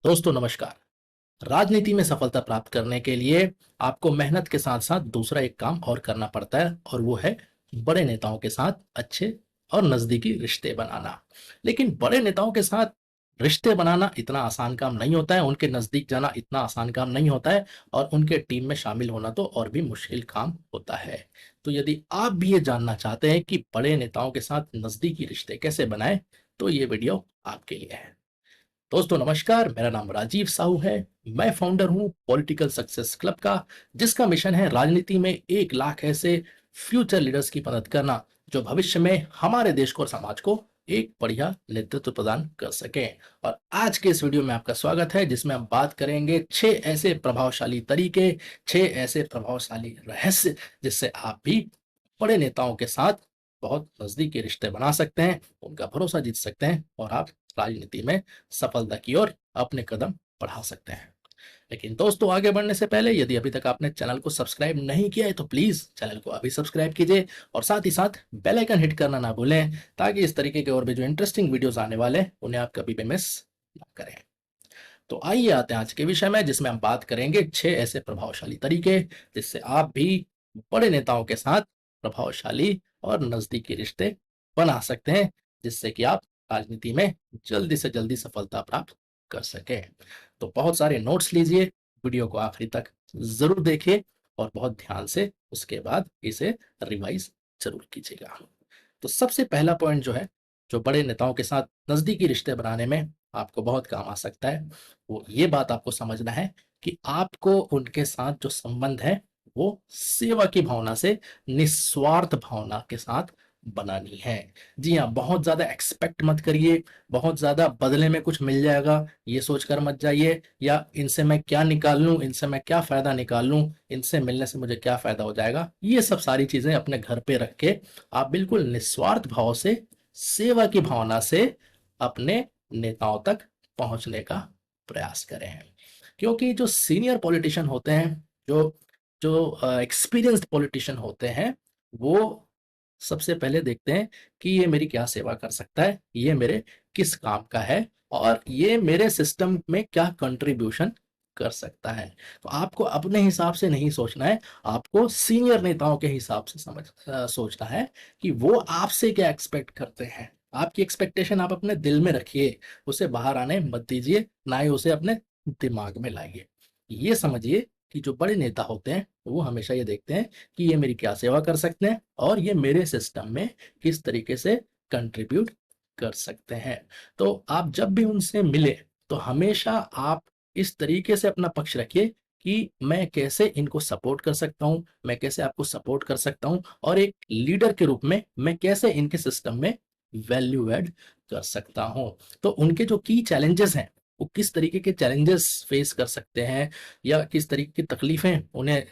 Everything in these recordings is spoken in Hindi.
दोस्तों नमस्कार। राजनीति में सफलता प्राप्त करने के लिए आपको मेहनत के साथ साथ दूसरा एक काम और करना पड़ता है और वो है बड़े नेताओं के साथ अच्छे और नजदीकी रिश्ते बनाना। लेकिन बड़े नेताओं के साथ रिश्ते बनाना इतना आसान काम नहीं होता है, उनके नजदीक जाना इतना आसान काम नहीं होता है और उनके टीम में शामिल होना तो और भी मुश्किल काम होता है। तो यदि आप भी ये जानना चाहते हैं कि बड़े नेताओं के साथ नजदीकी रिश्ते कैसे बनाएं, तो ये वीडियो आपके लिए है। दोस्तों नमस्कार, मेरा नाम राजीव साहू है। मैं फाउंडर हूं पॉलिटिकल सक्सेस क्लब का, जिसका मिशन है राजनीति में 1 लाख ऐसे फ्यूचर लीडर्स की मदद करना जो भविष्य में हमारे देश को और समाज को एक बढ़िया नेतृत्व प्रदान कर सकें। और आज के इस वीडियो में आपका स्वागत है, जिसमें हम बात करेंगे 6 ऐसे प्रभावशाली तरीके, 6 ऐसे प्रभावशाली रहस्य जिससे आप भी बड़े नेताओं के साथ बहुत नजदीकी रिश्ते बना सकते हैं, उनका भरोसा जीत सकते हैं और आप राजनीति में सफलता की ओर अपने कदम बढ़ा सकते हैं। लेकिन दोस्तों, आगे बढ़ने से पहले यदि अभी तक आपने चैनल को सब्सक्राइब नहीं किया है तो प्लीज चैनल को अभी सब्सक्राइब कीजिए और साथ ही साथ बेल आइकन हिट करना ना भूलें, ताकि इस तरीके के और भी जो इंटरेस्टिंग वीडियोस आने वाले हैं उन्हें आप कभी भी मिस ना करें। तो आइए आते हैं आज के विषय में, जिसमें हम बात करेंगे 6 ऐसे प्रभावशाली तरीके जिससे आप भी बड़े नेताओं के साथ प्रभावशाली और नजदीकी रिश्ते बना सकते हैं, जिससे कि आप राजनीति में जल्दी से जल्दी सफलता प्राप्त कर सकें। तो बहुत सारे नोट्स लीजिए, वीडियो को आखिरी तक जरूर देखिए और बहुत ध्यान से उसके बाद इसे रिवाइज जरूर कीजिएगा। तो सबसे पहला पॉइंट जो है, जो बड़े नेताओं के साथ नजदीकी रिश्ते बनाने में आपको बहुत काम आ सकता है, वो ये बात आपको समझना है कि आपको उनके साथ जो संबंध है वो सेवा की भावना से, निस्वार्थ भावना के साथ बनानी है। जी हाँ, बहुत ज्यादा एक्सपेक्ट मत करिए, बहुत ज्यादा बदले में कुछ मिल जाएगा ये सोचकर मत जाइए, या इनसे मैं क्या निकाल लूं, इनसे मैं क्या फायदा निकाल लूं, इनसे मिलने से मुझे क्या फायदा हो जाएगा, ये सब सारी चीजें अपने घर पे रख के आप बिल्कुल निस्वार्थ भाव से, सेवा की भावना से अपने नेताओं तक पहुंचने का प्रयास करें। क्योंकि जो सीनियर पॉलिटिशियन होते हैं, जो जो एक्सपीरियंस्ड पॉलिटिशियन होते हैं, वो सबसे पहले देखते हैं कि ये मेरी क्या सेवा कर सकता है, ये मेरे किस काम का है और ये मेरे सिस्टम में क्या कंट्रीब्यूशन कर सकता है। तो आपको अपने हिसाब से नहीं सोचना है, आपको सीनियर नेताओं के हिसाब से सोचना है कि वो आपसे क्या एक्सपेक्ट करते हैं। आपकी एक्सपेक्टेशन आप अपने दिल में रखिए, उसे बाहर आने मत दीजिए, ना ही उसे अपने दिमाग में लाइए। ये समझिए कि जो बड़े नेता होते हैं वो हमेशा ये देखते हैं कि ये मेरी क्या सेवा कर सकते हैं और ये मेरे सिस्टम में किस तरीके से कंट्रीब्यूट कर सकते हैं। तो आप जब भी उनसे मिले तो हमेशा आप इस तरीके से अपना पक्ष रखिए कि मैं कैसे इनको सपोर्ट कर सकता हूँ, मैं कैसे आपको सपोर्ट कर सकता हूँ और एक लीडर के रूप में मैं कैसे इनके सिस्टम में वैल्यू ऐड कर सकता हूँ। तो उनके जो की चैलेंजेस हैं, वो किस तरीके के चैलेंजेस फेस कर सकते हैं या किस तरीके की तकलीफें उन्हें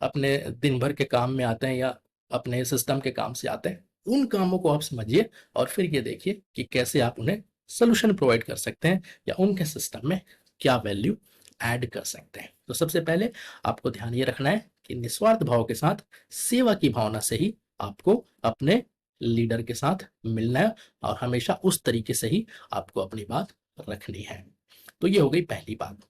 अपने दिन भर के काम में आते हैं या अपने सिस्टम के काम से आते हैं, उन कामों को आप समझिए और फिर ये देखिए कि कैसे आप उन्हें सोल्यूशन प्रोवाइड कर सकते हैं या उनके सिस्टम में क्या वैल्यू ऐड कर सकते हैं। तो सबसे पहले आपको ध्यान ये रखना है कि निस्वार्थ भाव के साथ, सेवा की भावना से ही आपको अपने लीडर के साथ मिलना है और हमेशा उस तरीके से ही आपको अपनी बात रखनी है। तो ये हो गई पहली बात।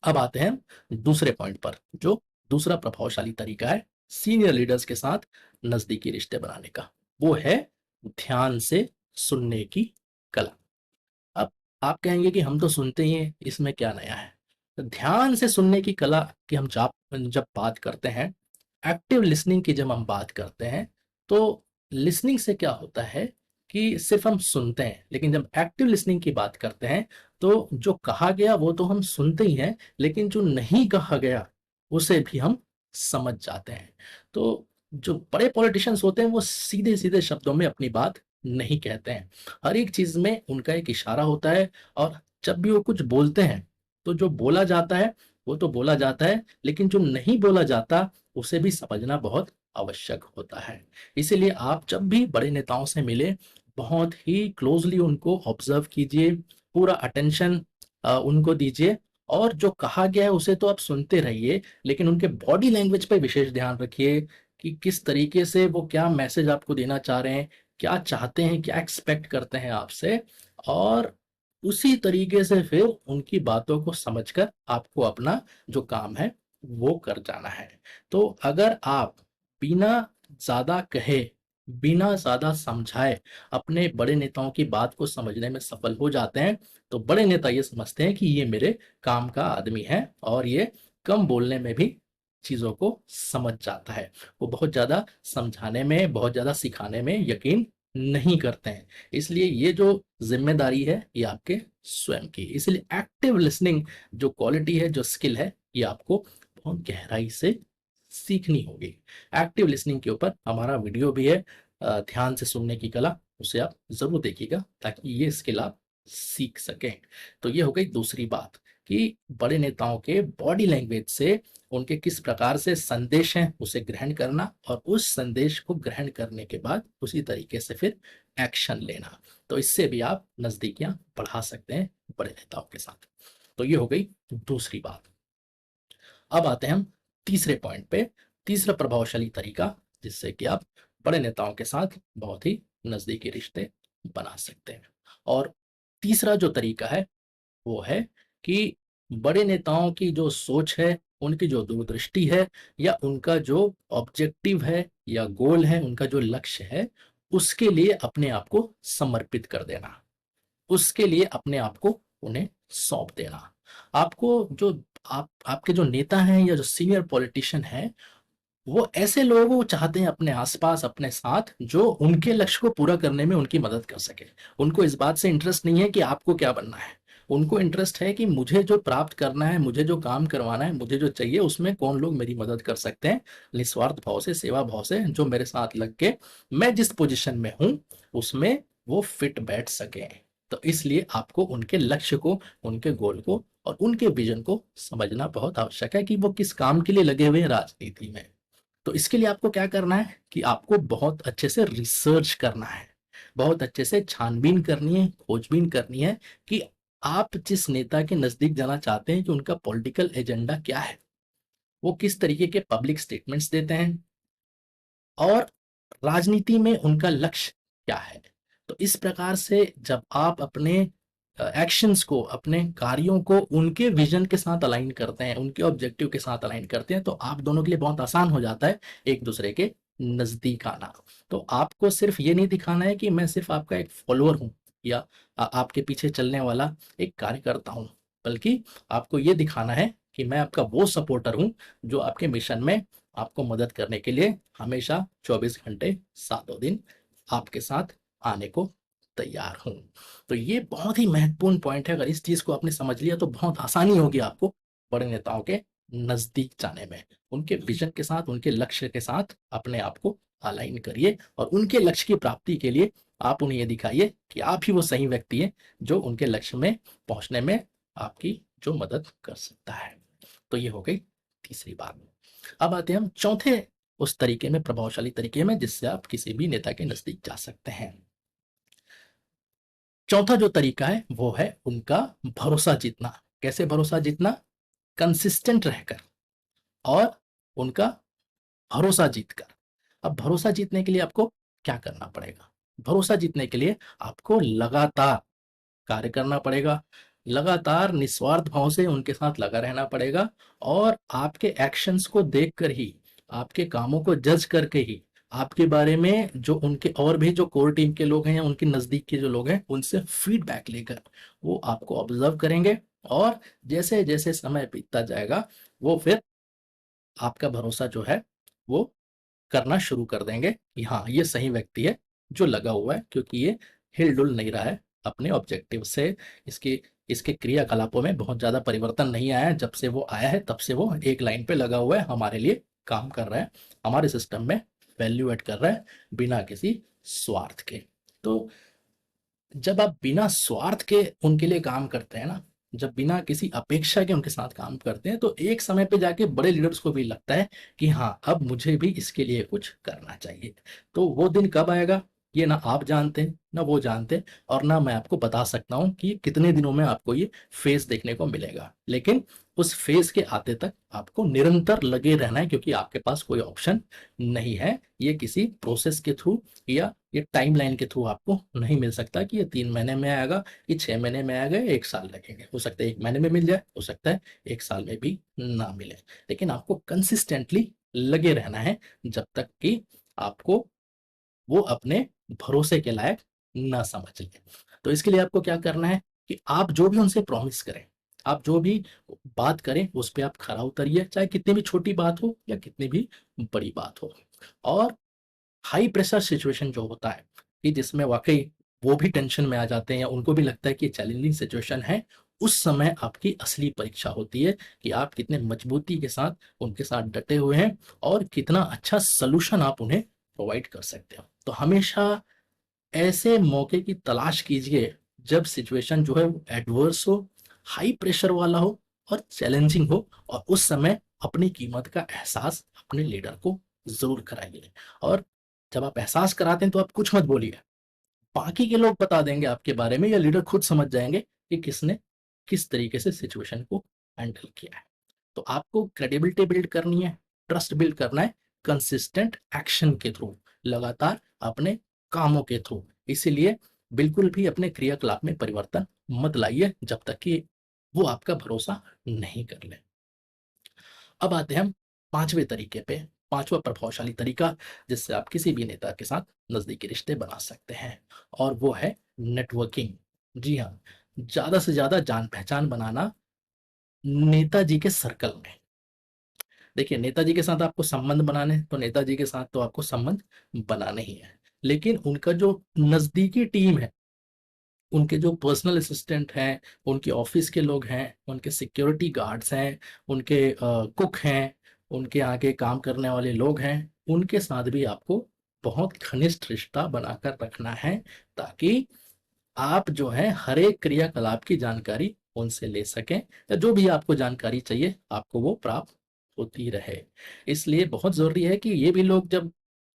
अब आते हैं दूसरे पॉइंट पर, जो दूसरा प्रभावशाली तरीका है सीनियर लीडर्स के साथ नजदीकी रिश्ते बनाने का, वो है ध्यान से सुनने की कला। अब आप कहेंगे कि हम तो सुनते ही हैं, इसमें क्या नया है। तो ध्यान से सुनने की कला की हम जब बात करते हैं, एक्टिव लिसनिंग की जब हम बात करते हैं, तो लिसनिंग से क्या होता है कि सिर्फ हम सुनते हैं, लेकिन जब एक्टिव लिसनिंग की बात करते हैं तो जो कहा गया वो तो हम सुनते ही हैं, लेकिन जो नहीं कहा गया उसे भी हम समझ जाते हैं। तो जो बड़े पॉलिटिशियंस होते हैं वो सीधे सीधे शब्दों में अपनी बात नहीं कहते हैं, हर एक चीज में उनका एक इशारा होता है और जब भी वो कुछ बोलते हैं तो जो बोला जाता है वो तो बोला जाता है, लेकिन जो नहीं बोला जाता उसे भी समझना बहुत आवश्यक होता है। इसीलिए आप जब भी बड़े नेताओं से मिले, बहुत ही क्लोजली उनको ऑब्जर्व कीजिए, पूरा अटेंशन उनको दीजिए और जो कहा गया है उसे तो आप सुनते रहिए, लेकिन उनके बॉडी लैंग्वेज पे विशेष ध्यान रखिए कि किस तरीके से वो क्या मैसेज आपको देना चाह रहे हैं, क्या चाहते हैं, क्या एक्सपेक्ट करते हैं आपसे। और उसी तरीके से फिर उनकी बातों को समझकर आपको अपना जो काम है वो कर जाना है। तो अगर आप बिना ज़्यादा कहे, बिना ज़्यादा समझाए अपने बड़े नेताओं की बात को समझने में सफल हो जाते हैं, तो बड़े नेता ये समझते हैं कि ये मेरे काम का आदमी है और ये कम बोलने में भी चीज़ों को समझ जाता है। वो बहुत ज़्यादा समझाने में, बहुत ज़्यादा सिखाने में यकीन नहीं करते हैं। इसलिए ये जो ज़िम्मेदारी है, ये आपके स्वयं की। इसलिए एक्टिव लिसनिंग जो क्वालिटी है, जो स्किल है, ये आपको बहुत गहराई से सीखनी होगी। एक्टिव लिसनिंग के ऊपर हमारा वीडियो भी है, ध्यान से सुनने की कला, उसे आप ज़रूर देखिएगा ताकि ये स्किल आप सीख सकें। तो ये हो गई दूसरी बात कि बड़े नेताओं के बॉडी लैंग्वेज से उनके किस प्रकार से संदेश हैं, उसे ग्रहण करना और उस संदेश को ग्रहण करने के बाद उसी तरीके से फिर एक्शन लेना। तो इससे भी आप नज़दीकियाँ बढ़ा सकते हैं बड़े नेताओं के साथ। तो ये हो गई दूसरी बात। अब आते हैं हम तीसरे पॉइंट पे, तीसरा प्रभावशाली तरीका जिससे कि आप बड़े नेताओं के साथ बहुत ही नज़दीकी रिश्ते बना सकते हैं। और तीसरा जो तरीका है वो है कि बड़े नेताओं की जो सोच है, उनकी जो दूरदृष्टि है या उनका जो ऑब्जेक्टिव है या गोल है, उनका जो लक्ष्य है, उसके लिए अपने आप को समर्पित कर देना। उसके लिए अपने आप को उन्हें सौंप देना। आपको जो आपके जो नेता हैं या जो सीनियर पॉलिटिशियन हैं, वो ऐसे लोगों को चाहते हैं अपने आस-पास, अपने साथ, जो उनके लक्ष्य को पूरा करने में उनकी मदद कर सके। उनको इस बात से इंटरेस्ट नहीं है कि आपको क्या बनना है। उनको इंटरेस्ट है कि मुझे जो प्राप्त करना है, मुझे जो काम करवाना है, मुझे जो चाहिए उसमें कौन लोग मेरी मदद कर सकते हैं। निस्वार्थ भाव से, सेवा भाव से जो मेरे साथ लग के मैं जिस पोज़ीशन में हूँ, उसमें वो फिट बैठ सकें। तो इसलिए आपको उनके लक्ष्य को, उनके गोल को और उनके विज़न को समझना बहुत आवश्यक है कि वो किस काम के लिए लगे हुए हैं राजनीति में। तो इसके लिए आपको क्या करना है कि आपको बहुत अच्छे से रिसर्च करना है, बहुत अच्छे से छानबीन करनी है, खोजबीन करनी है कि आप जिस नेता के नज़दीक जाना चाहते हैं कि उनका पॉलिटिकल एजेंडा क्या है, वो किस तरीके के पब्लिक स्टेटमेंट्स देते हैं और राजनीति में उनका लक्ष्य क्या है। तो इस प्रकार से जब आप अपने एक्शंस को, अपने कार्यों को उनके विजन के साथ अलाइन करते हैं, उनके ऑब्जेक्टिव के साथ अलाइन करते हैं, तो आप दोनों के लिए बहुत आसान हो जाता है एक दूसरे के नज़दीक आना। तो आपको सिर्फ ये नहीं दिखाना है कि मैं सिर्फ आपका एक फॉलोअर हूँ या आपके पीछे चलने वाला एक कार्यकर्ता हूँ, बल्कि आपको ये दिखाना है कि मैं आपका वो सपोर्टर हूँ जो आपके मिशन में आपको मदद करने के लिए हमेशा 24 घंटे, सातों दिन आपके साथ आने को तैयार हूँ। तो ये बहुत ही महत्वपूर्ण पॉइंट है, अगर इस चीज़ को आपने समझ लिया तो बहुत आसानी होगी आपको बड़े नेताओं के नज़दीक जाने में। उनके विज़न के साथ, उनके लक्ष्य के साथ अपने आप को अलाइन करिए और उनके लक्ष्य की प्राप्ति के लिए आप उन्हें ये दिखाइए कि आप ही वो सही व्यक्ति हैं, जो उनके लक्ष्य में पहुँचने में आपकी जो मदद कर सकता है। तो ये हो गई तीसरी बात। अब आते हैं हम चौथे उस तरीके में, प्रभावशाली तरीके में जिससे आप किसी भी नेता के नज़दीक जा सकते हैं। चौथा जो तरीका है वो है उनका भरोसा जीतना। कैसे भरोसा जीतना? कंसिस्टेंट रहकर और उनका भरोसा जीतकर। अब भरोसा जीतने के लिए आपको क्या करना पड़ेगा? भरोसा जीतने के लिए आपको लगातार कार्य करना पड़ेगा, लगातार निस्वार्थ भाव से उनके साथ लगा रहना पड़ेगा और आपके एक्शंस को देखकर ही, आपके कामों को जज करके ही, आपके बारे में जो उनके और भी जो कोर टीम के लोग हैं या उनके नज़दीक के जो लोग हैं, उनसे फीडबैक लेकर वो आपको ऑब्जर्व करेंगे और जैसे-जैसे समय बीतता जाएगा, वो फिर आपका भरोसा जो है, वो करना शुरू कर देंगे कि हाँ, ये सही व्यक्ति है जो लगा हुआ है, क्योंकि ये हिल-डुल नहीं रहा है अपने ऑब्जेक्टिव से। इसके इसके क्रियाकलापों में बहुत ज़्यादा परिवर्तन नहीं आया है। जब से वो आया है तब से वो एक लाइन पे लगा हुआ है, हमारे लिए काम कर रहा है, हमारे सिस्टम में वैल्यू ऐड कर रहा है बिना किसी स्वार्थ के। तो जब आप बिना स्वार्थ के उनके लिए काम करते हैं ना, जब बिना किसी अपेक्षा के उनके साथ काम करते हैं, तो एक समय पे जाके बड़े लीडर्स को भी लगता है कि हाँ, अब मुझे भी इसके लिए कुछ करना चाहिए। तो वो दिन कब आएगा, ये ना आप जानते हैं, ना वो जानते हैं और ना मैं आपको बता सकता हूँ कि कितने दिनों में आपको ये फेज़ देखने को मिलेगा। लेकिन उस फेज़ के आते तक आपको निरंतर लगे रहना है, क्योंकि आपके पास कोई ऑप्शन नहीं है। ये किसी प्रोसेस के थ्रू या ये टाइमलाइन के थ्रू आपको नहीं मिल सकता कि ये 3 महीने में आएगा, ये 6 महीने में आएगा, 1 साल लगेंगे। हो सकता है 1 महीने में मिल जाए, हो सकता है 1 साल में भी ना मिले। लेकिन आपको कंसिस्टेंटली लगे रहना है जब तक कि आपको वो अपने भरोसे के लायक ना समझ लें। तो इसके लिए आपको क्या करना है कि आप जो भी उनसे प्रॉमिस करें, आप जो भी बात करें उस पे आप खरा उतरिए, चाहे कितनी भी छोटी बात हो या कितनी भी बड़ी बात हो। और हाई प्रेशर सिचुएशन जो होता है कि जिसमें वाक़ई वो भी टेंशन में आ जाते हैं या उनको भी लगता है कि चैलेंजिंग सिचुएशन है, उस समय आपकी असली परीक्षा होती है कि आप कितने मजबूती के साथ उनके साथ डटे हुए हैं और कितना अच्छा सॉल्यूशन आप उन्हें प्रोवाइड कर सकते हो। तो हमेशा ऐसे मौके की तलाश कीजिए जब सिचुएशन जो है वो एडवर्स हो, हाई प्रेशर वाला हो और चैलेंजिंग हो, और उस समय अपनी कीमत का एहसास अपने लीडर को ज़रूर कराइए। और जब आप एहसास कराते हैं तो आप कुछ मत बोलिए, बाकी के लोग बता देंगे आपके बारे में या लीडर खुद समझ जाएँगे कि किसने किस तरीके से सिचुएशन को हैंडल किया है। तो आपको क्रेडिबिलिटी बिल्ड करनी है, ट्रस्ट बिल्ड करना है कंसिस्टेंट एक्शन के थ्रू, लगातार अपने कामों के थ्रू। इसीलिए बिल्कुल भी अपने क्रियाकलाप में परिवर्तन मत लाइए जब तक कि वो आपका भरोसा नहीं कर ले। अब आते हैं हम 5वें तरीके पे, 5वां प्रभावशाली तरीका जिससे आप किसी भी नेता के साथ नज़दीकी रिश्ते बना सकते हैं, और वो है नेटवर्किंग। जी हाँ, ज़्यादा से ज़्यादा जान-पहचान बनाना नेताजी के सर्कल में। देखिए, नेताजी के साथ आपको संबंध बनाने हैं, तो नेताजी के साथ तो आपको संबंध बनाने ही हैं। लेकिन उनका जो नज़दीकी टीम है, उनके जो पर्सनल असिस्टेंट हैं, उनके ऑफ़िस के लोग हैं, उनके सिक्योरिटी गार्ड्स हैं, उनके कुक हैं, उनके आगे काम करने वाले लोग हैं, उनके साथ भी आपको बहुत घनिष्ठ रिश्ता बनाकर रखना है, ताकि आप जो है हर एक क्रियाकलाप की जानकारी उनसे ले सकें, या जो भी आपको जानकारी चाहिए आपको वो प्राप्त होती रहे। इसलिए बहुत ज़रूरी है कि ये भी लोग जब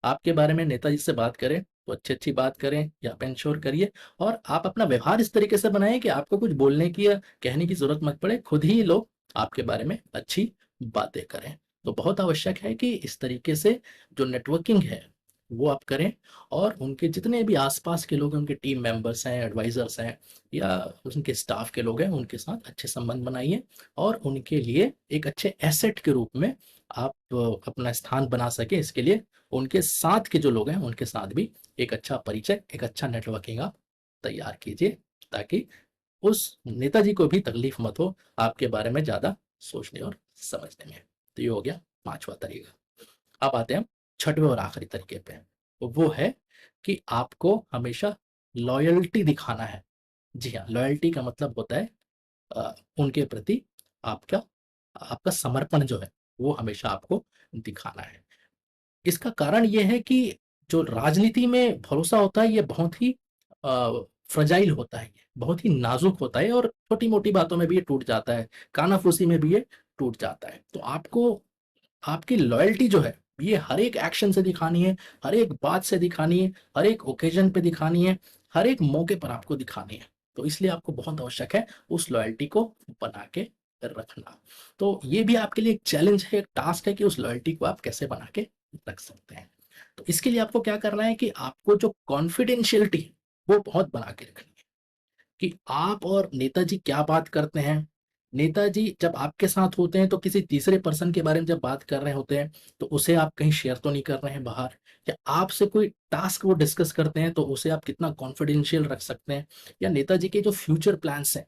आपके बारे में नेताजी से बात करें तो अच्छी-अच्छी बात करें, या आप इंश्योर करिए और आप अपना व्यवहार इस तरीके से बनाएँ कि आपको कुछ बोलने की या कहने की ज़रूरत मत पड़े, खुद ही लोग आपके बारे में अच्छी बातें करें। तो बहुत आवश्यक है कि इस तरीके से जो नेटवर्किंग है वो आप करें, और उनके जितने भी आस-पास के लोग हैं, उनके टीम मेंबर्स हैं, एडवाइज़र्स हैं या उनके स्टाफ के लोग हैं, उनके साथ अच्छे संबंध बनाइए और उनके लिए एक अच्छे एसेट के रूप में आप अपना स्थान बना सकें। इसके लिए उनके साथ के जो लोग हैं, उनके साथ भी एक अच्छा परिचय, एक अच्छा नेटवर्किंग आप तैयार कीजिए, ताकि उस नेताजी को भी तकलीफ मत हो आपके बारे में ज़्यादा सोचने और समझने में। तो ये हो गया 5वां तरीका। अब आते हैं हम 6वें और आखिरी तरीके पे। वो है कि आपको हमेशा लॉयल्टी दिखाना है। जी हाँ, लॉयल्टी का मतलब होता है उनके प्रति आपका आपका समर्पण जो है, वो हमेशा आपको दिखाना है। इसका कारण ये है कि जो राजनीति में भरोसा होता है, ये बहुत ही फ्रेजाइल होता है, ये बहुत ही नाज़ुक होता है और छोटी-मोटी बातों में भी ये टूट जाता है, कानाफूसी में भी ये टूट जाता है। तो आपको आपकी लॉयल्टी जो है, ये हर एक एक्शन से दिखानी है, हर एक बात से दिखानी है, हर एक ओकेज़न पे दिखानी है, हर एक मौके पर आपको दिखानी है। तो इसलिए आपको बहुत आवश्यक है उस लॉयल्टी को बना के रखना। तो ये भी आपके लिए एक चैलेंज है, एक टास्क है कि उस लॉयल्टी को आप कैसे बना के रख सकते हैं। तो इसके लिए आपको क्या करना है कि आपको जो कॉन्फिडेंशियलिटी है, वो बहुत बना के रखनी है। कि आप और नेताजी क्या बात करते हैं। नेताजी जब आपके साथ होते हैं तो किसी तीसरे पर्सन के बारे में जब बात कर रहे होते हैं, तो उसे आप कहीं शेयर तो नहीं कर रहे हैं बाहर, या आपसे कोई टास्क वो डिस्कस करते हैं तो उसे आप कितना कॉन्फिडेंशियल रख सकते हैं, या नेताजी के जो फ्यूचर प्लान्स हैं,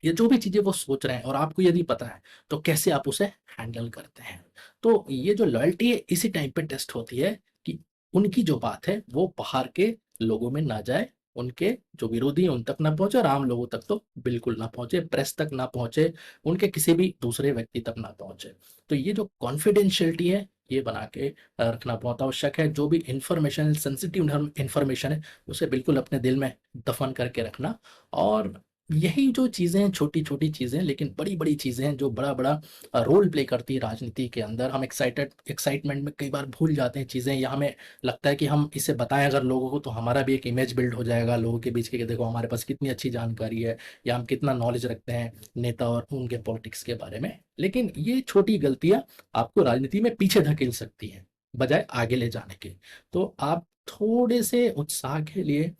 ये जो भी चीज़ें वो सोच रहे हैं और आपको यदि पता है, तो कैसे आप उसे हैंडल करते हैं। तो ये जो लॉयल्टी है इसी टाइम पे टेस्ट होती है कि उनकी जो बात है वो बाहर के लोगों में ना जाए, उनके जो विरोधी हैं उन तक ना पहुँचे और आम लोगों तक तो बिल्कुल ना पहुँचे, प्रेस तक ना पहुँचे, उनके किसी भी दूसरे व्यक्ति तक ना पहुँचे। तो ये जो कॉन्फिडेंशियलिटी है, ये बना के रखना बहुत आवश्यक है। जो भी इन्फॉर्मेशन सेंसिटिव इन्फॉर्मेशन है, उसे बिल्कुल अपने दिल में दफ़न करके रखना, और यही जो चीज़ें हैं, छोटी-छोटी चीज़ें लेकिन बड़ी-बड़ी चीज़ें हैं जो बड़ा-बड़ा रोल प्ले करती है राजनीति के अंदर। हम एक्साइटमेंट में कई बार भूल जाते हैं चीज़ें, या हमें लगता है कि हम इसे बताएँ अगर लोगों को तो हमारा भी एक इमेज बिल्ड हो जाएगा लोगों के बीच कि देखो हमारे पास कितनी अच्छी जानकारी है, या हम कितना नॉलेज रखते हैं नेता और उनके पॉलिटिक्स के बारे में। लेकिन ये छोटी गलतियाँ आपको राजनीति में पीछे धकेल सकती हैं, बजाय आगे ले जाने के। तो आप थोड़े से उत्साह के लिए,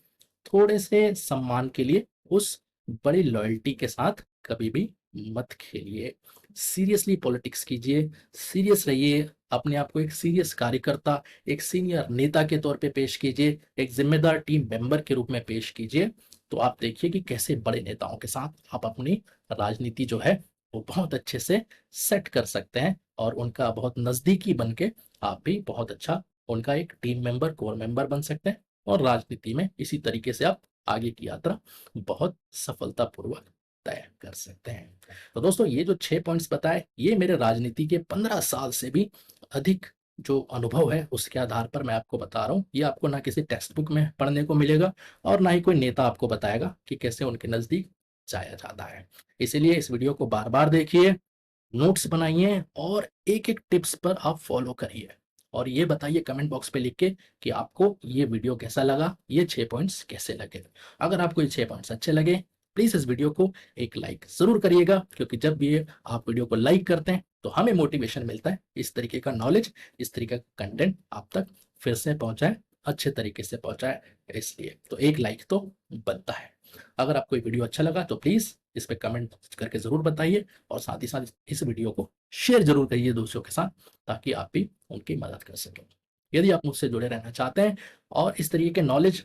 थोड़े से सम्मान के लिए उस बड़ी लॉयल्टी के साथ कभी भी मत खेलिए। सीरियसली पॉलिटिक्स कीजिए, सीरियस रहिए, अपने आप को एक सीरियस कार्यकर्ता, एक सीनियर नेता के तौर पे पेश कीजिए, एक ज़िम्मेदार टीम मेंबर के रूप में पेश कीजिए। तो आप देखिए कि कैसे बड़े नेताओं के साथ आप अपनी राजनीति जो है, वो बहुत अच्छे से सेट कर सकते हैं और उनका बहुत नज़दीकी बन के आप भी बहुत अच्छा उनका एक टीम मेंबर, कोर मेंबर बन सकते हैं और राजनीति में इसी तरीके से आप आगे की यात्रा बहुत सफलतापूर्वक तय कर सकते हैं। तो दोस्तों ये जो 6 पॉइंट्स बताए, ये मेरे राजनीति के 15 साल से भी अधिक जो अनुभव है उसके आधार पर मैं आपको बता रहा हूँ। ये आपको ना किसी टेक्स्ट बुक में पढ़ने को मिलेगा और ना ही कोई नेता आपको बताएगा कि कैसे उनके नज़दीक जाया जाता है। इसीलिए इस वीडियो को बार-बार देखिए, नोट्स बनाइए और एक-एक टिप्स पर आप फॉलो करिए और ये बताइए कमेंट बॉक्स पे लिख के कि आपको ये वीडियो कैसा लगा, ये 6 पॉइंट्स कैसे लगे। अगर आपको ये 6 पॉइंट्स अच्छे लगे, प्लीज़ इस वीडियो को एक लाइक ज़रूर करिएगा क्योंकि जब भी आप वीडियो को लाइक करते हैं, तो हमें मोटिवेशन मिलता है इस तरीके का नॉलेज, इस तरीके का कंटेंट आप तक फिर से पहुँचाएँ, अच्छे तरीके से पहुँचाएँ इसलिए। तो एक लाइक तो बनता है। अगर आपको ये वीडियो अच्छा लगा तो प्लीज़ इस पे कमेंट करके ज़रूर बताइए और साथ ही साथ इस वीडियो को शेयर ज़रूर करिए दूसरों के साथ ताकि आप भी उनकी मदद कर सकें। यदि आप मुझसे जुड़े रहना चाहते हैं और इस तरीके के नॉलेज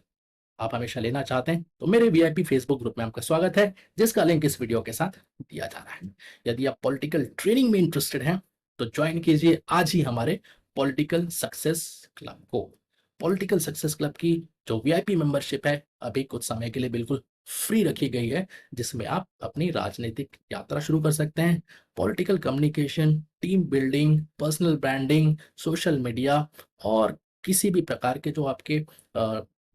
आप हमेशा लेना चाहते हैं तो मेरे वीआईपी फेसबुक ग्रुप में आपका स्वागत है जिसका लिंक इस वीडियो के साथ दिया जा रहा है। यदि आप पॉलिटिकल ट्रेनिंग में इंटरेस्टेड हैं तो ज्वाइन कीजिए आज ही हमारे पॉलिटिकल सक्सेस क्लब को। पॉलिटिकल सक्सेस क्लब की जो वीआईपी मेंबरशिप है अभी कुछ समय के लिए बिल्कुल फ्री रखी गई है जिसमें आप अपनी राजनीतिक यात्रा शुरू कर सकते हैं। Political communication, team building, personal branding, social media और किसी भी प्रकार के जो आपके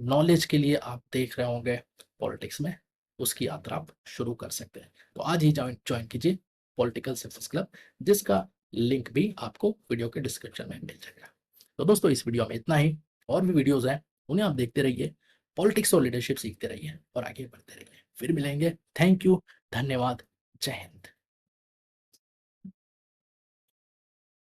नॉलेज के लिए आप देख रहे होंगे पॉलिटिक्स में, उसकी यात्रा आप शुरू कर सकते हैं। तो आज ही ज्वाइन ज्वाइन कीजिए पॉलिटिकल सक्सेस क्लब जिसका लिंक भी आपको वीडियो के डिस्क्रिप्शन में मिल जाएगा। तो दोस्तों इस वीडियो में इतना ही, और भी वीडियोज़ हैं उन्हें आप देखते रहिए, पॉलिटिक्स और लीडरशिप सीखते रहिए और आगे बढ़ते रहिए। फिर मिलेंगे। थैंक यू, धन्यवाद, जय हिंद।